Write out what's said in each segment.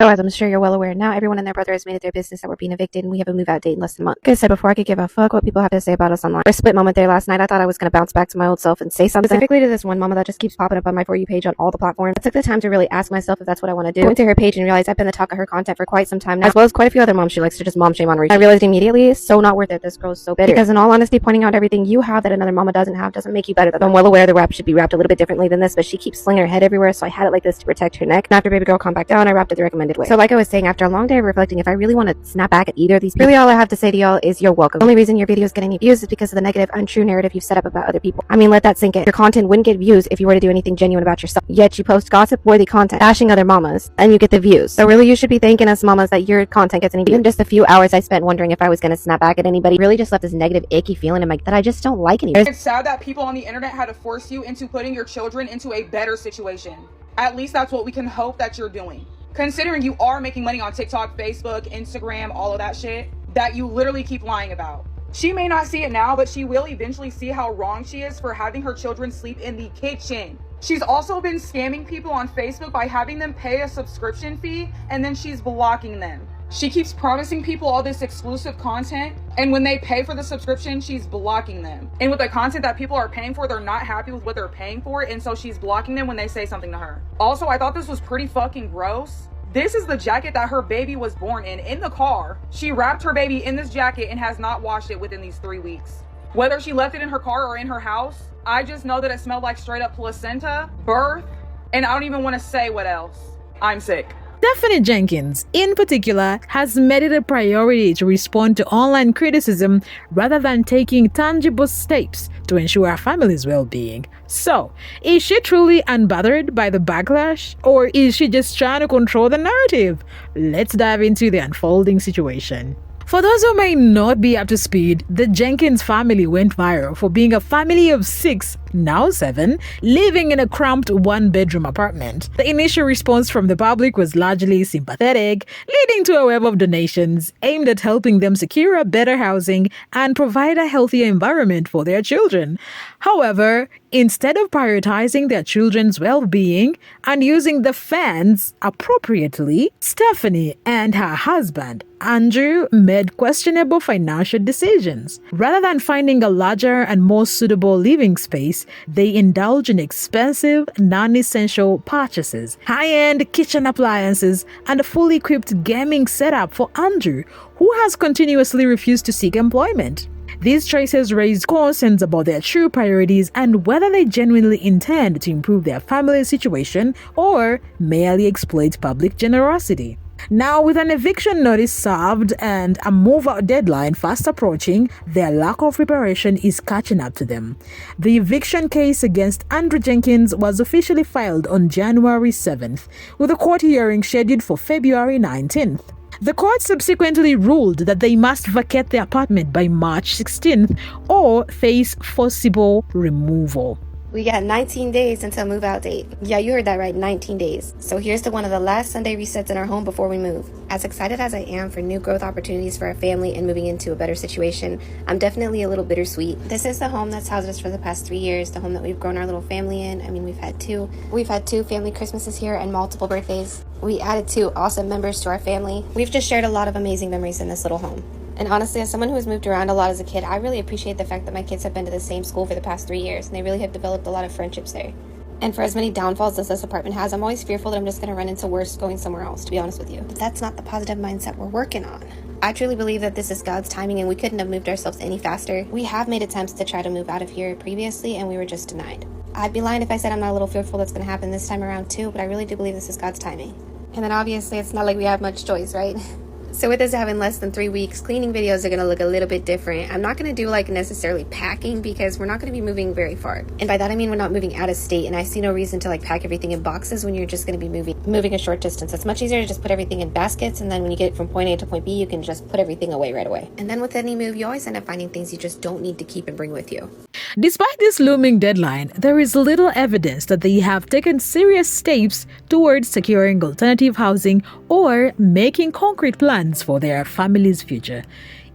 So as I'm sure you're well aware now, everyone and their brother has made it their business that we're being evicted and we have a move out date in less than a month. Like I said before, I could give a fuck what people have to say about us online. For a split moment there last night, I thought I was going to bounce back to my old self and say something. Specifically to this one mama that just keeps popping up on my For You page on all the platforms. I took the time to really ask myself if that's what I want to do. I went to her page and realized I've been the talk of her content for quite some time now, as well as quite a few other moms she likes to just mom shame on reach. I realized immediately, so not worth it. This girl's so bitter. Because in all honesty, pointing out everything you have that another mama doesn't have doesn't make you better. I'm well aware the wrap should be wrapped a little bit differently than this, but she keeps slinging her head everywhere, so I had it like this to protect her neck. And after baby girl calmed back down, I wrapped it the recommended way. So like I was saying, after a long day of reflecting, if I really want to snap back at either of these people, really all I have to say to y'all is you're welcome. The only reason your videos get any views is because of the negative, untrue narrative you've set up about other people. I mean, let that sink in. Your content wouldn't get views if you were to do anything genuine about yourself. Yet you post gossip-worthy content, bashing other mamas, and you get the views. So really, you should be thanking us mamas that your content gets any views. Even just a few hours I spent wondering if I was going to snap back at anybody really just left this negative, icky feeling in my that I just don't like anymore. It's sad that people on the internet had to force you into putting your children into a better situation. At least that's what we can hope that you're doing. Considering you are making money on TikTok, Facebook, Instagram, all of that shit that you literally keep lying about. She may not see it now, but she will eventually see how wrong she is for having her children sleep in the kitchen. She's also been scamming people on Facebook by having them pay a subscription fee and then she's blocking them. She keeps promising people all this exclusive content, and when they pay for the subscription, she's blocking them. And with the content that people are paying for, they're not happy with what they're paying for, and so she's blocking them when they say something to her. Also, I thought this was pretty fucking gross. This is the jacket that her baby was born in the car. She wrapped her baby in this jacket and has not washed it within these 3 weeks. Whether she left it in her car or in her house, I just know that it smelled like straight up placenta, birth, and I don't even want to say what else. I'm sick. Stephanie Jenkins, in particular, has made it a priority to respond to online criticism rather than taking tangible steps to ensure her family's well-being. So, is she truly unbothered by the backlash, or is she just trying to control the narrative? Let's dive into the unfolding situation. For those who may not be up to speed, the Jenkins family went viral for being a family of 6, now 7, living in a cramped one-bedroom apartment. The initial response from the public was largely sympathetic, leading to a web of donations aimed at helping them secure a better housing and provide a healthier environment for their children. However, instead of prioritizing their children's well-being and using the funds appropriately, Stephanie and her husband, Andrew, made questionable financial decisions. Rather than finding a larger and more suitable living space, they indulge in expensive, non-essential purchases, high-end kitchen appliances, and a fully equipped gaming setup for Andrew, who has continuously refused to seek employment. These choices raised concerns about their true priorities and whether they genuinely intend to improve their family's situation or merely exploit public generosity. Now, with an eviction notice served and a move-out deadline fast approaching, their lack of preparation is catching up to them. The eviction case against Andrew Jenkins was officially filed on January 7th, with a court hearing scheduled for February 19th. The court subsequently ruled that they must vacate their apartment by March 16th or face forcible removal. We got 19 days until move out date. Yeah, you heard that right, 19 days. So here's to one of the last Sunday resets in our home before we move. As excited as I am for new growth opportunities for our family and moving into a better situation, I'm definitely a little bittersweet. This is the home that's housed us for the past 3 years, the home that we've grown our little family in. I mean, we've had two family Christmases here and multiple birthdays. We added 2 awesome members to our family. We've just shared a lot of amazing memories in this little home. And honestly, as someone who has moved around a lot as a kid, I really appreciate the fact that my kids have been to the same school for the past 3 years, and they really have developed a lot of friendships there. And for as many downfalls as this apartment has, I'm always fearful that I'm just going to run into worse going somewhere else, to be honest with you. But that's not the positive mindset we're working on. I truly believe that this is God's timing, and we couldn't have moved ourselves any faster. We have made attempts to try to move out of here previously, and we were just denied. I'd be lying if I said I'm not a little fearful that's going to happen this time around too, but I really do believe this is God's timing. And then obviously, it's not like we have much choice, right? So with us having less than 3 weeks, cleaning videos are going to look a little bit different. I'm not going to do like necessarily packing because we're not going to be moving very far. And by that I mean we're not moving out of state, and I see no reason to like pack everything in boxes when you're just going to be moving a short distance. It's much easier to just put everything in baskets, and then when you get from point A to point B, you can just put everything away right away. And then with any move, you always end up finding things you just don't need to keep and bring with you. Despite this looming deadline, there is little evidence that they have taken serious steps towards securing alternative housing or making concrete plans plans for their family's future.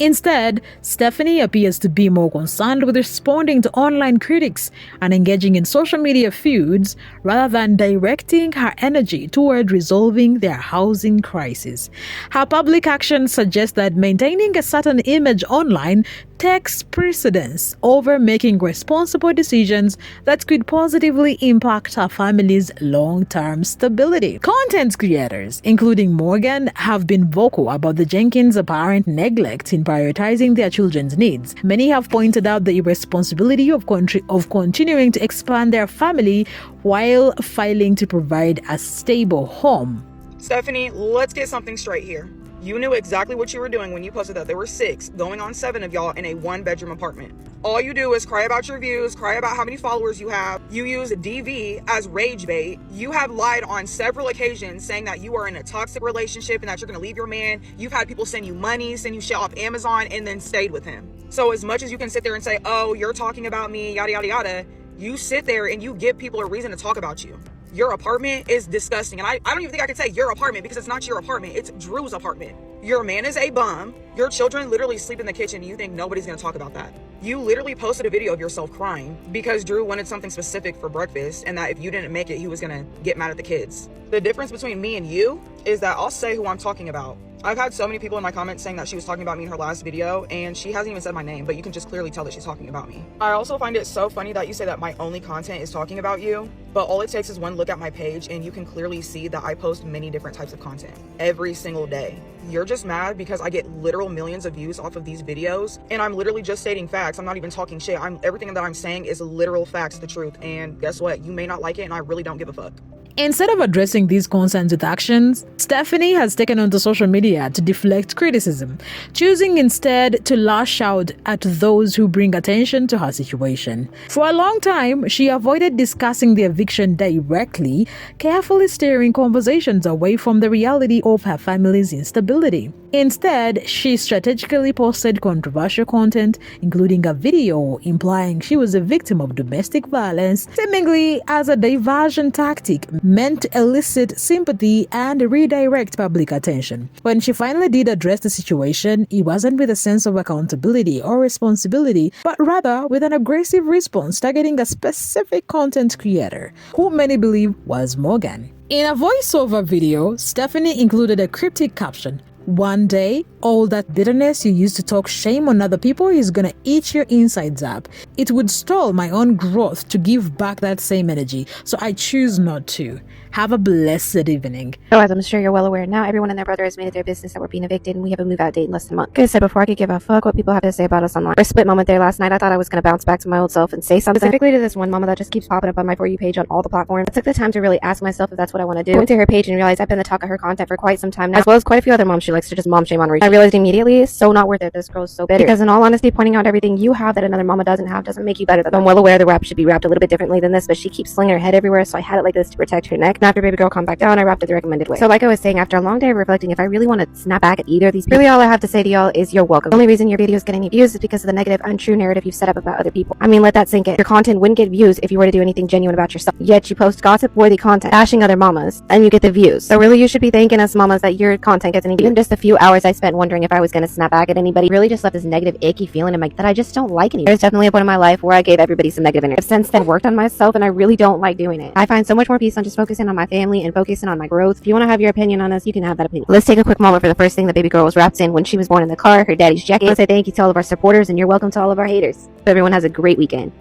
Instead, Stephanie appears to be more concerned with responding to online critics and engaging in social media feuds rather than directing her energy toward resolving their housing crisis. Her public actions suggest that maintaining a certain image online takes precedence over making responsible decisions that could positively impact her family's long-term stability. Content creators, including Morgan, have been vocal about the Jenkins' apparent neglect in prioritizing their children's needs. Many have pointed out the irresponsibility of continuing to expand their family while failing to provide a stable home. Stephanie, let's get something straight here. You knew exactly what you were doing when you posted that there were 6, going on 7 of y'all in a 1-bedroom apartment. All you do is cry about your views, cry about how many followers you have. You use DV as rage bait. You have lied on several occasions saying that you are in a toxic relationship and that you're going to leave your man. You've had people send you money, send you shit off Amazon, and then stayed with him. So as much as you can sit there and say, oh, you're talking about me, yada, yada, yada, you sit there and you give people a reason to talk about you. Your apartment is disgusting. And I don't even think I could say your apartment because it's not your apartment. It's Drew's apartment. Your man is a bum. Your children literally sleep in the kitchen. You think nobody's going to talk about that. You literally posted a video of yourself crying because Drew wanted something specific for breakfast and that if you didn't make it, he was going to get mad at the kids. The difference between me and you is that I'll say who I'm talking about. I've had so many people in my comments saying that she was talking about me in her last video, and she hasn't even said my name, but you can just clearly tell that she's talking about me. I also find it so funny that you say that my only content is talking about you, but all it takes is one look at my page and you can clearly see that I post many different types of content every single day. You're just mad because I get literal millions of views off of these videos, and I'm literally just stating facts. I'm not even talking shit. Everything that I'm saying is literal facts, the truth, and guess what? You may not like it, and I really don't give a fuck. Instead of addressing these concerns with actions, Stephanie has taken onto social media to deflect criticism, choosing instead to lash out at those who bring attention to her situation. For a long time, she avoided discussing the eviction directly, carefully steering conversations away from the reality of her family's instability. Instead, she strategically posted controversial content, including a video implying she was a victim of domestic violence, seemingly as a diversion tactic meant to elicit sympathy and redirect public attention. When she finally did address the situation, it wasn't with a sense of accountability or responsibility, but rather with an aggressive response targeting a specific content creator, who many believe was Morgan. In a voiceover video, Stephanie included a cryptic caption: "One day, all that bitterness you used to talk shame on other people is gonna eat your insides up. It would stall my own growth to give back that same energy, so I choose not to. Have a blessed evening." So as I'm sure you're well aware, now everyone and their brother has made it their business that we're being evicted, and we have a move-out date in less than a month. Like I said before, I could give a fuck what people have to say about us online. For a split moment there last night, I thought I was going to bounce back to my old self and say something specifically to this one mama that just keeps popping up on my For You page on all the platforms. I took the time to really ask myself if that's what I want to do. I went to her page and realized I've been the talk of her content for quite some time now, as well as quite a few other moms she likes to just mom shame on reach. I realized immediately, so not worth it. This girl's so bitter. Because in all honesty, pointing out everything you have that another mama doesn't have doesn't make you better. I'm well aware the wrap should be wrapped a little bit differently than this, but she keeps slinging her head everywhere, so I had it like this to protect her neck. And after baby girl calmed back down, I wrapped it the recommended way. So like I was saying, after a long day of reflecting, if I really want to snap back at either of these people, really all I have to say to y'all is you're welcome. The only reason your videos get any views is because of the negative, untrue narrative you've set up about other people. I mean, let that sink in. Your content wouldn't get views if you were to do anything genuine about yourself. Yet you post gossip-worthy content, bashing other mamas, and you get the views. So really you should be thanking us mamas that your content gets any views. Even just a few hours I spent wondering if I was going to snap back at anybody really just left this negative, icky feeling in my that I just don't like anymore. There's definitely a point in my life where I gave everybody some negative energy. I've since then worked on myself, and I really don't like doing it. I find so much more peace on just focusing on my family and focusing on my growth. If you want to have your opinion on us, you can have that opinion. Let's take a quick moment for the first thing the baby girl was wrapped in when she was born in the car, her daddy's jacket. I want to say thank you to all of our supporters, and you're welcome to all of our haters. Hope everyone has a great weekend.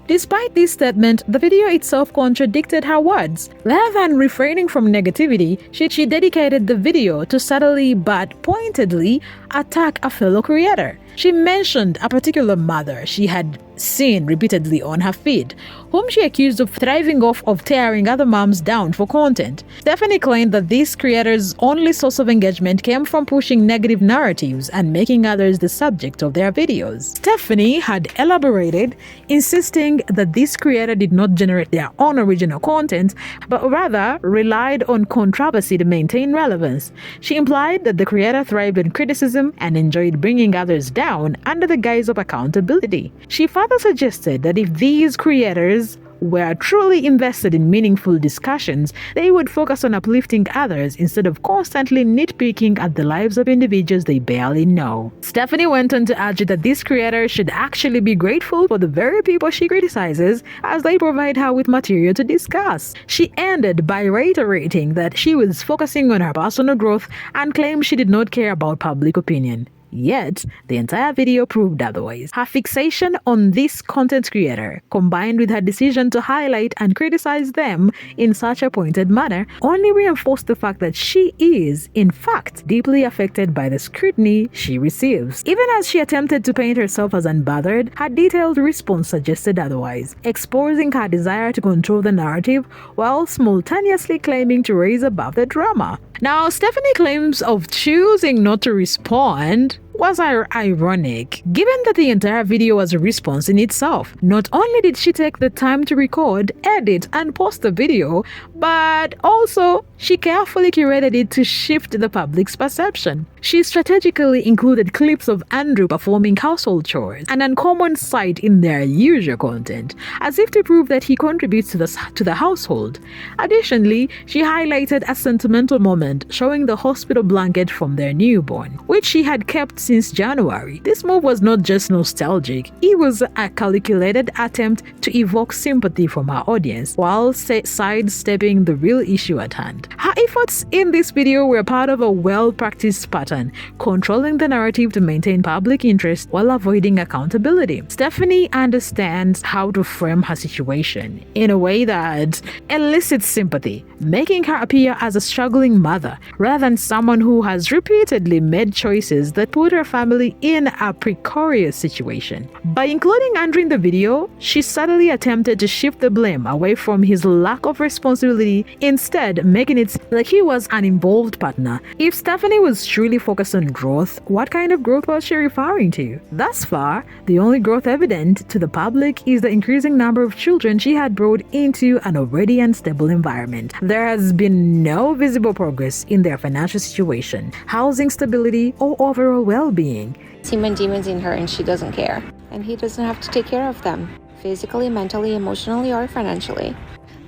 Despite this statement, the video itself contradicted her words. Rather than refraining from negativity, she dedicated the video to subtly but pointedly attack a fellow creator. She mentioned a particular mother she had seen repeatedly on her feed, whom she accused of thriving off of tearing other moms down for content. Stephanie claimed that this creator's only source of engagement came from pushing negative narratives and making others the subject of their videos. Stephanie had elaborated, insisting that this creator did not generate their own original content, but rather relied on controversy to maintain relevance. She implied that the creator thrived on criticism and enjoyed bringing others down under the guise of accountability. She further suggested that if these creators were truly invested in meaningful discussions, they would focus on uplifting others instead of constantly nitpicking at the lives of individuals they barely know. Stephanie went on to argue that this creator should actually be grateful for the very people she criticizes, as they provide her with material to discuss. She ended by reiterating that she was focusing on her personal growth and claimed she did not care about public opinion. Yet, the entire video proved otherwise. Her fixation on this content creator, combined with her decision to highlight and criticize them in such a pointed manner, only reinforced the fact that she is, in fact, deeply affected by the scrutiny she receives. Even as she attempted to paint herself as unbothered, her detailed response suggested otherwise, exposing her desire to control the narrative while simultaneously claiming to raise above the drama. Now, Stephanie's claims of choosing not to respond was ironic, given that the entire video was a response in itself. Not only did she take the time to record, edit, and post the video, but also she carefully curated it to shift the public's perception. She strategically included clips of Andrew performing household chores, an uncommon sight in their usual content, as if to prove that he contributes to the household. Additionally, she highlighted a sentimental moment showing the hospital blanket from their newborn, which she had kept since January. This move was not just nostalgic, it was a calculated attempt to evoke sympathy from her audience while sidestepping the real issue at hand. Her efforts in this video were part of a well-practiced pattern, controlling the narrative to maintain public interest while avoiding accountability. Stephanie understands how to frame her situation in a way that elicits sympathy, making her appear as a struggling mother rather than someone who has repeatedly made choices that put her family in a precarious situation. By including Andrew in the video, she subtly attempted to shift the blame away from his lack of responsibility, instead making it like he was an involved partner. If Stephanie was truly focused on growth, what kind of growth was she referring to? Thus far, the only growth evident to the public is the increasing number of children she had brought into an already unstable environment. There has been no visible progress in their financial situation, housing stability, or overall well-being. Human demons in her and she doesn't care. And he doesn't have to take care of them, physically, mentally, emotionally, or financially.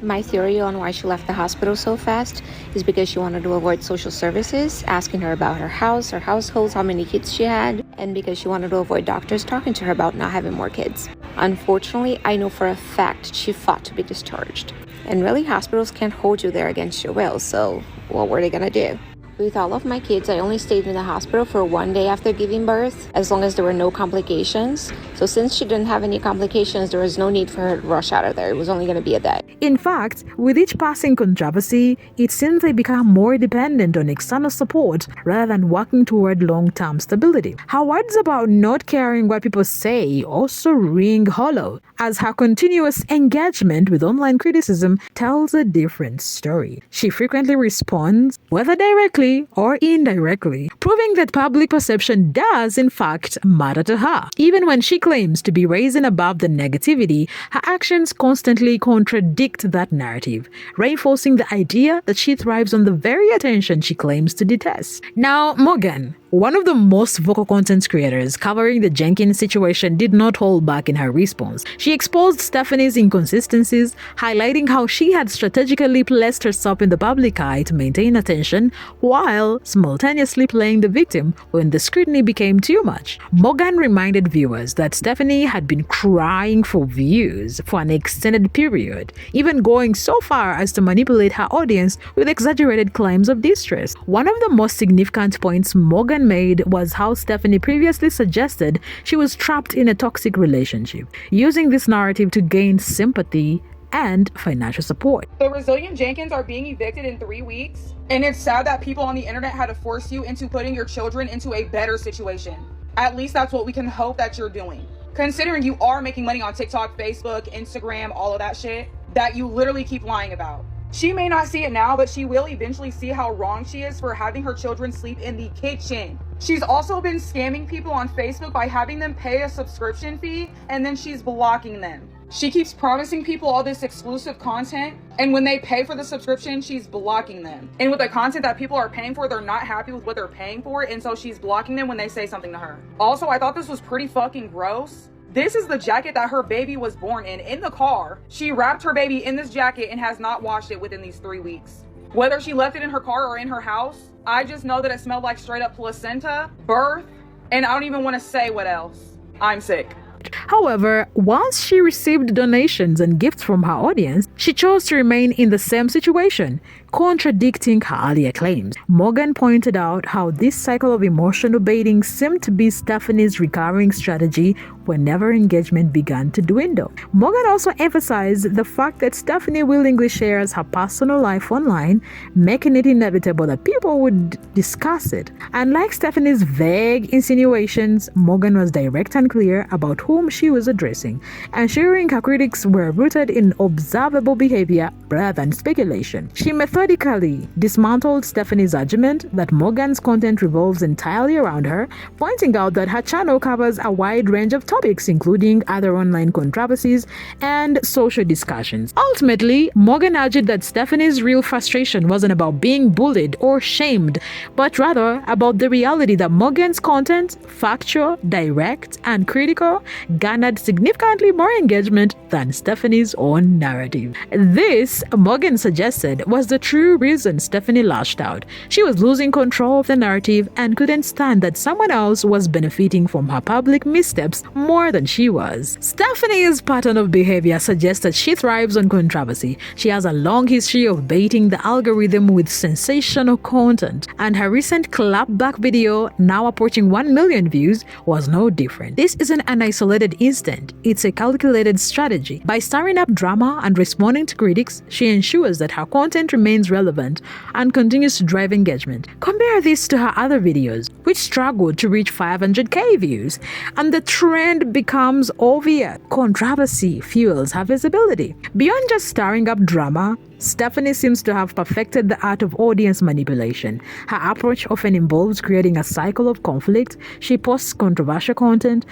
My theory on why she left the hospital so fast is because she wanted to avoid social services, asking her about her house, her households, how many kids she had, and because she wanted to avoid doctors talking to her about not having more kids. Unfortunately, I know for a fact she fought to be discharged. And really, hospitals can't hold you there against your will, so what were they gonna do? With all of my kids, I only stayed in the hospital for 1 day after giving birth, as long as there were no complications. So since she didn't have any complications, there was no need for her to rush out of there. It was only going to be a day. In fact, with each passing controversy, it seems they become more dependent on external support rather than working toward long-term stability. Her words about not caring what people say also ring hollow, as her continuous engagement with online criticism tells a different story. She frequently responds, whether directly or indirectly, proving that public perception does in fact matter to her. Even when she claims to be raising above the negativity, her actions constantly contradict that narrative, reinforcing the idea that she thrives on the very attention she claims to detest. Now, Morgan, one of the most vocal content creators covering the Jenkins situation, did not hold back in her response. She exposed Stephanie's inconsistencies, highlighting how she had strategically placed herself in the public eye to maintain attention while simultaneously playing the victim when the scrutiny became too much. Morgan reminded viewers that Stephanie had been crying for views for an extended period, even going so far as to manipulate her audience with exaggerated claims of distress. One of the most significant points Morgan made was how Stephanie previously suggested she was trapped in a toxic relationship, using this narrative to gain sympathy and financial support. The resilient Jenkins are being evicted in 3 weeks, and it's sad that people on the internet had to force you into putting your children into a better situation. At least that's what we can hope that you're doing. Considering you are making money on TikTok, Facebook, Instagram, all of that shit that you literally keep lying about. She may not see it now, but she will eventually see how wrong she is for having her children sleep in the kitchen. She's also been scamming people on Facebook by having them pay a subscription fee, and then she's blocking them. She keeps promising people all this exclusive content, and when they pay for the subscription, she's blocking them. And with the content that people are paying for, they're not happy with what they're paying for, and so she's blocking them when they say something to her. Also, I thought this was pretty fucking gross This is the jacket that her baby was born in the car. She wrapped her baby in this jacket and has not washed it within these 3 weeks. Whether she left it in her car or in her house, I just know that it smelled like straight up placenta, birth, and I don't even want to say what else. I'm sick. However, once she received donations and gifts from her audience, she chose to remain in the same situation, contradicting her earlier claims. Morgan pointed out how this cycle of emotional baiting seemed to be Stephanie's recurring strategy whenever engagement began to dwindle. Morgan also emphasized the fact that Stephanie willingly shares her personal life online, making it inevitable that people would discuss it. Unlike Stephanie's vague insinuations, Morgan was direct and clear about whom she was addressing, ensuring her critics were rooted in observable behavior rather than speculation. She methodically dismantled Stephanie's argument that Morgan's content revolves entirely around her, pointing out that her channel covers a wide range of topics, including other online controversies and social discussions. Ultimately, Morgan argued that Stephanie's real frustration wasn't about being bullied or shamed, but rather about the reality that Morgan's content, factual, direct, and critical, garnered significantly more engagement than Stephanie's own narrative. This, Morgan suggested, was the true reason Stephanie lashed out. She was losing control of the narrative and couldn't stand that someone else was benefiting from her public missteps more than she was. Stephanie's pattern of behavior suggests that she thrives on controversy. She has a long history of baiting the algorithm with sensational content, and her recent clapback video, now approaching 1 million views, was no different. This isn't an isolated incident, it's a calculated strategy. By stirring up drama and responding to critics, she ensures that her content remains relevant and continues to drive engagement. Compare this to her other videos, which struggled to reach 500k views, and the trend becomes obvious. Controversy fuels her visibility. Beyond just stirring up drama, Stephanie seems to have perfected the art of audience manipulation. Her approach often involves creating a cycle of conflict. She posts controversial content,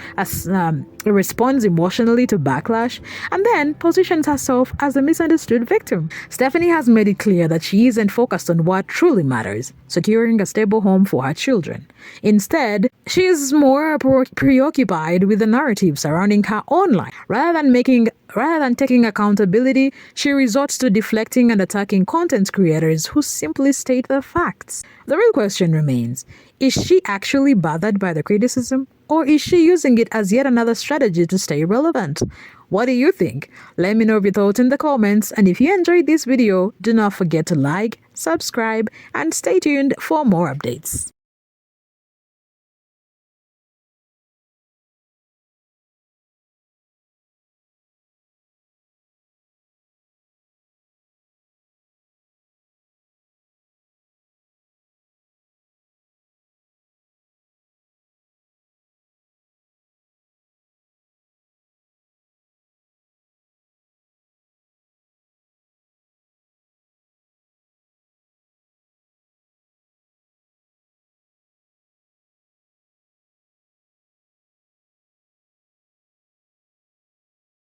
responds emotionally to backlash, and then positions herself as a misunderstood victim. Stephanie has made it clear that she isn't focused on what truly matters, securing a stable home for her children. Instead, she is more preoccupied with the narrative surrounding her own life. Rather than taking accountability, she resorts to deflecting and attacking content creators who simply state the facts. The real question remains, is she actually bothered by the criticism, or is she using it as yet another strategy to stay relevant? What do you think? Let me know your thoughts in the comments, and if you enjoyed this video, do not forget to like, subscribe, and stay tuned for more updates.